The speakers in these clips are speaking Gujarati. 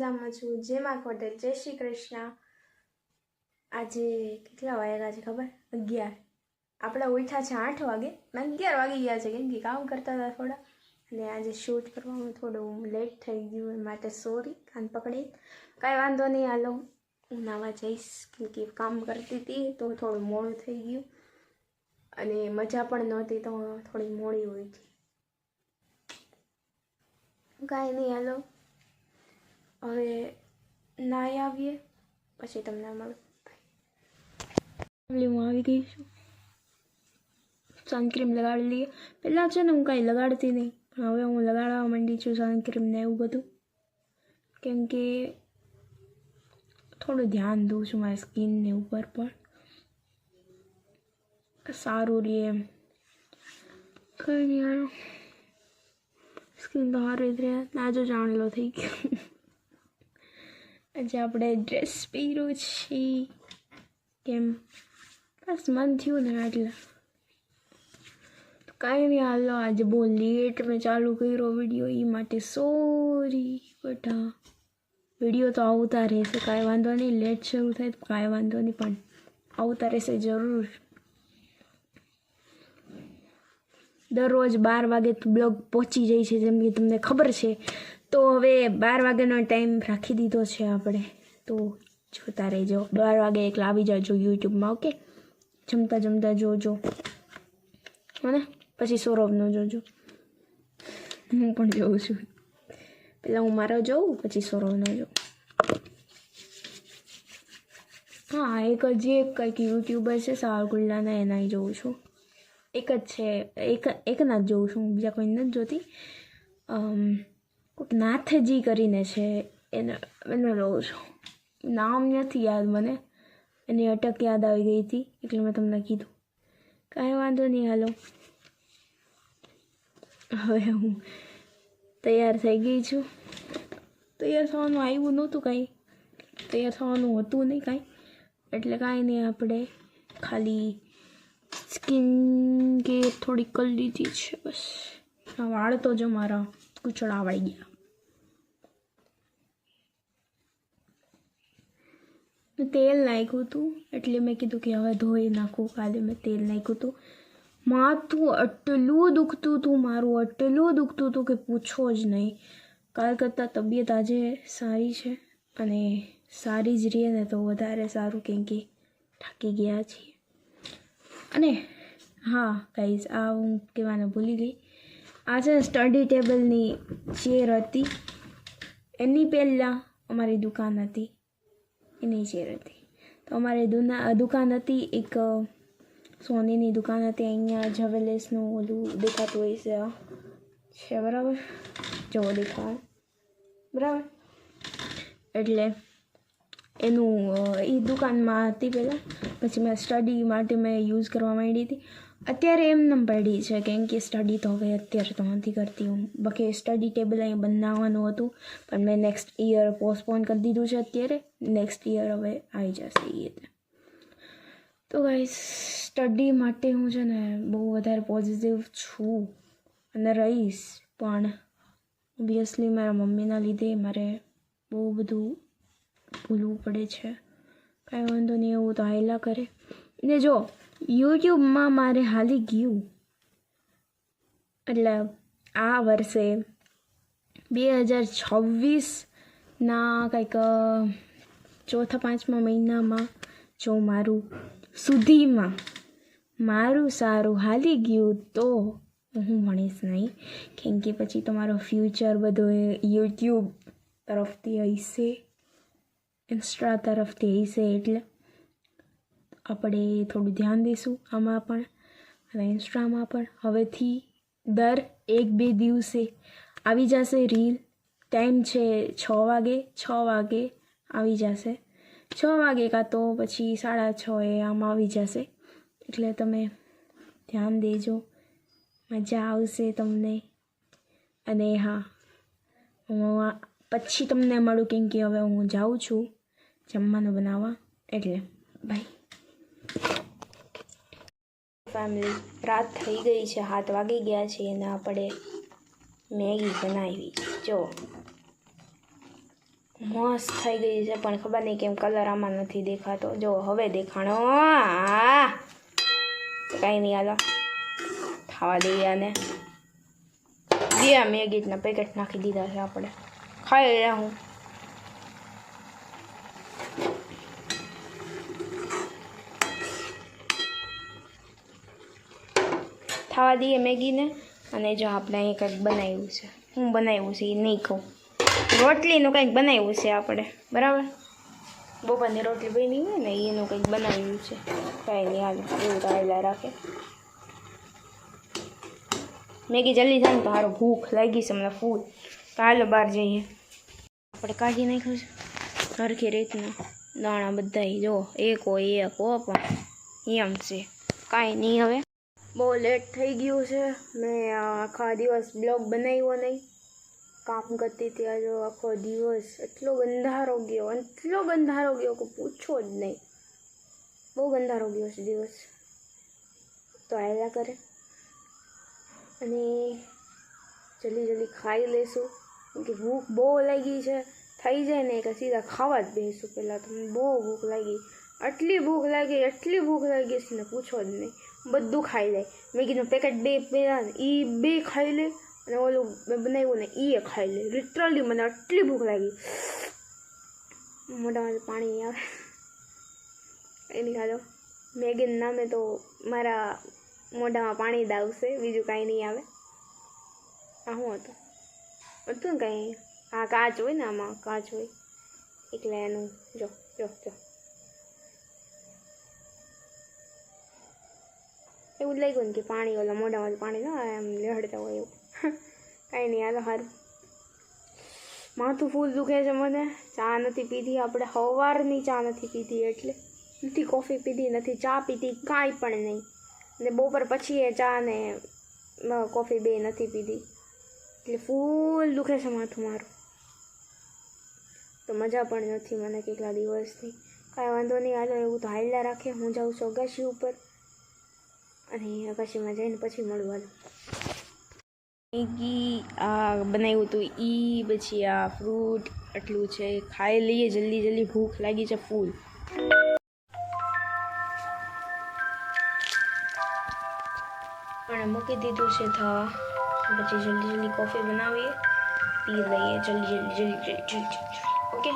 મજામાં છું. જય માં ખોટેલ, જય શ્રી કૃષ્ણ. આજે કેટલા વાગ્યા છે ખબર? 11. આપણે ઉઠ્યા છે 8 વાગે. 11 વાગી ગયા છે કેમ કે કામ કરતા હતા થોડા, અને આજે શૂટ કરવામાં થોડું લેટ થઈ ગયું, એ માટે સોરી. કાન પકડી, કાંઈ વાંધો નહીં. હાલો હું નાવા જઈશ કેમ કે કામ કરતી હતી તો થોડું મોડું થઈ ગયું, અને મજા પણ નહોતી તો થોડી મોડી હોય છે. કાંઈ નહીં, હાલો હવે નાહી આવીએ પછી તમને મળું. હું આવી ગઈ છું. સનક્રીમ લગાડી લઈએ. પહેલાં છે ને હું કાંઈ લગાડતી નહીં, પણ હવે હું લગાડવા માંડી છું સનક્રીમ ને એવું બધું, કેમ કે થોડું ધ્યાન દઉં છું મારી સ્કિનને ઉપર પણ સારું રહે એમ. કંઈ નહીં યાર, સ્કિન તો સારી જ રહે. નાજો ચાંદલો થઈ ગયો. આજે આપણે ડ્રેસ પહેર્યો છે કેમ બસ મન થયું ને એટલે. કાંઈ નહીં, હાલો આજે બહુ લેટ મેં ચાલુ કર્યો વિડીયો, એ માટે સોરી. બટ હા, વિડીયો તો આવતા રહેશે, કાંઈ વાંધો નહીં. લેટ શરૂ થાય તો કાંઈ વાંધો નહીં, પણ આવતા રહેશે જરૂર. દરરોજ 12 વાગે તો બ્લોગ પહોંચી જાય છે, જેમ કે તમને ખબર છે. તો હવે 12 વાગ્યાનો ટાઈમ રાખી દીધો છે આપણે, તો જોતા રહેજો. 12 વાગે એકલા આવી જાજો યુટ્યુબમાં, ઓકે? જમતા જમતા જોજો મને, પછી સૌરભનો જોજો. હું પણ જોઉં છું. પહેલાં હું મારો જોઉં, પછી સૌરભનો જોઉં. હા, એક કંઈક યુટ્યુબર છે સાવરકુંડલાના, એના જોઉં છું. એક જ છે, એકના જ જોઉં છું, બીજા કોઈ નથી જોતી. કોઈક નાથજી કરીને છે, એને જોઉં છું. નામ નથી યાદ મને, એની અટક યાદ આવી ગઈ હતી એટલે મેં તમને કીધું. કાંઈ વાંધો નહીં, હાલો હવે હું તૈયાર થઈ ગઈ છું. તૈયાર થવાનું આવ્યું નહોતું કાંઈ, તૈયાર થવાનું હતું નહીં કાંઈ, એટલે કાંઈ નહીં. આપણે ખાલી સ્કિન કે થોડી કરી લીધી છે બસ. વાળ તો જો મારા કૂચડા વાળી ગયા. તેલ નાખ્યું હતું એટલે મેં કીધું કે હવે ધોઈ નાખું. કાલે મેં તેલ નાખ્યું હતું. માથું આટલું દુખતું હતું મારું, આટલું દુખતું હતું કે પૂછો જ નહીં. કાલ કરતાં તબિયત આજે સારી છે, અને સારી જ રહે ને તો વધારે સારું, કેમ કે થાકી ગયા છીએ. અને હા ગાઈઝ, આ હું કહેવાનું ભૂલી ગઈ. આ છે સ્ટડી ટેબલની ચેર હતી, એની પહેલાં અમારી દુકાન હતી, એની ચેર હતી. તો અમારી દુકાન હતી, એક સોનીની દુકાન હતી. અહીંયા જવેલેસનું ઓલું દેખાતું હોય છે બરાબર, જો દેખાય બરાબર. એટલે એનું એ દુકાનમાં હતી પહેલાં, પછી મેં સ્ટડી માટે મેં યુઝ કરવા માંડી હતી. અત્યારે એમને પડી છે, કેમ કે સ્ટડી તો હવે અત્યારે તો નથી કરતી હું. બાકી સ્ટડી ટેબલ અહીં બનાવવાનું હતું, પણ મેં નેક્સ્ટ યર પોસ્ટપોન કરી દીધું છે. અત્યારે નેક્સ્ટ યર હવે આવી જશે એ. તો ગાઈસ, સ્ટડી માટે હું છે ને બહુ વધારે પોઝિટિવ છું અને રહીશ, પણ ઓબ્વિયસલી મારા મમ્મીના લીધે મારે બહુ બધું ભૂલવું પડે છે. કાંઈ વાંધો નહીં, એવું તો હાલ્યા કરે. ને જો યુટ્યુબમાં મારે હાલી ગયું, એટલે આ વર્ષે 2026ના કંઈક 4-5મા મહિનામાં જો મારું સારું હાલી ગયું તો હું ભણીશ નહીં, કેમ કે પછી તો મારો ફ્યુચર બધો યુટ્યુબ તરફથી હશે, ઇન્સ્ટા તરફથી હશે. એટલે આપણે થોડું ધ્યાન દઈશું આમાં પણ અને ઇન્સ્ટામાં પણ. હવેથી દર 1-2 દિવસે આવી જશે રીલ. ટાઈમ છે 6 વાગે આવી જશે. 6 વાગે કાં તો પછી 6:30 આમ આવી જશે. એટલે તમે ધ્યાન દેજો, મજા આવશે તમને. અને હા, હું પછી તમને મળું, કેમ કે હવે હું જાઉં છું જમવાનું બનાવવા. એટલે બાય ફેમિલી. રાત થઈ ગઈ છે, 7 વાગી ગયા છે, અને આપણે મેગી બનાવી. જો મસ્ત થઈ ગઈ છે, પણ ખબર નહીં કેમ કલર આમાં નથી દેખાતો. જો હવે દેખાણો. કાંઈ નહીં, હાલો ખાવા દઈએ. આને મેગીના પેકેટ નાખી દીધા છે આપણે. ખાઈ રહ્યા હું. ખાવા દઈએ મેગીને. અને જો આપણે અહીં કંઈક બનાવ્યું છે. હું બનાવ્યું છે એ નહીં કહું. રોટલીનું કંઈક બનાવ્યું છે આપણે, બરાબર. બપોરની રોટલી બની હોય ને એનું કંઈક બનાવ્યું છે. કાંઈ નહીં, હાલો એવું તો આવેલા રાખે. મેગી જલ્દી થાય ને તો સારું, ભૂખ લાગી છે મને ફૂલ. તો હાલો બહાર જઈએ. આપણે કાઢી નાખ્યું છે સરખી રીતના દાણા બધા. જો એક હોય પણ એમ છે. કાંઈ નહીં, હવે બહુ લેટ થઈ ગયું છે. મેં આખા દિવસ બ્લોગ બનાવ્યો નહીં. કામ કરતી હતી આજે આખો દિવસ. એટલો ગંધારો ગયો કે પૂછો જ નહીં. બહુ ગંધારો ગયો છે દિવસ. તો આયલા કરે અને જલ્દી ખાઈ લેશું, કેમ કે ભૂખ બહુ લાગી છે. થઈ જાય ને કે સીધા ખાવા જ બેસું. પહેલાં તો મને બહુ ભૂખ લાગી. એટલી ભૂખ લાગી છે ને પૂછો જ નહીં. બધું ખાઈ લે. મેગીનું પેકેટ બે ખાઈ લે, અને ઓલું મેં બનાવ્યું ને એ ખાઈ લે. લિટરલી મને એટલી ભૂખ લાગી, મોઢામાં પાણી આવે. એની હાલો મેગીના નામે તો મારા મોઢામાં પાણી જ આવશે, બીજું કાંઈ નહીં આવે. આ શું હતું ને કાંઈ. આ કાચ હોય ને, આમાં કાચ હોય એટલે એનું જો એવું જ લાગ્યું ને કે પાણી ઓલા મોઢામાં પાણી ના એમ લહડતા હોય એવું. કાંઈ નહીં, હાલો સારું. માથું ફૂલ દુખે છે મને. ચા નથી પીધી આપણે, સવારની ચા નથી પીધી, એટલે નથી કોફી પીધી, નથી ચા પીધી, કાંઈ પણ નહીં. ને બપોર પછી એ ચા ને કોફી બે નથી પીધી, એટલે ફૂલ દુખે છે માથું મારું. તો મજા પણ નથી મને કેટલા દિવસથી. કાંઈ વાંધો નહીં, હાલો એવું તો હાલ્યા રાખે. હું જાઉં છું અગાશી ઉપર, અને અગાશીમાં જઈને પછી મળું. હાલો મેગી આ બનાવ્યું હતું ઈ, પછી આ ફ્રૂટ આટલું છે. ખાઈ લઈએ જલ્દી, ભૂખ લાગી છે ફૂલ. અને મૂકી દીધું છે થવા. પછી જલ્દી કોફી બનાવીએ, પી લઈએ જલ્દી. ઓકે.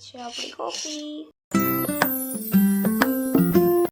છે આપણી કોફી.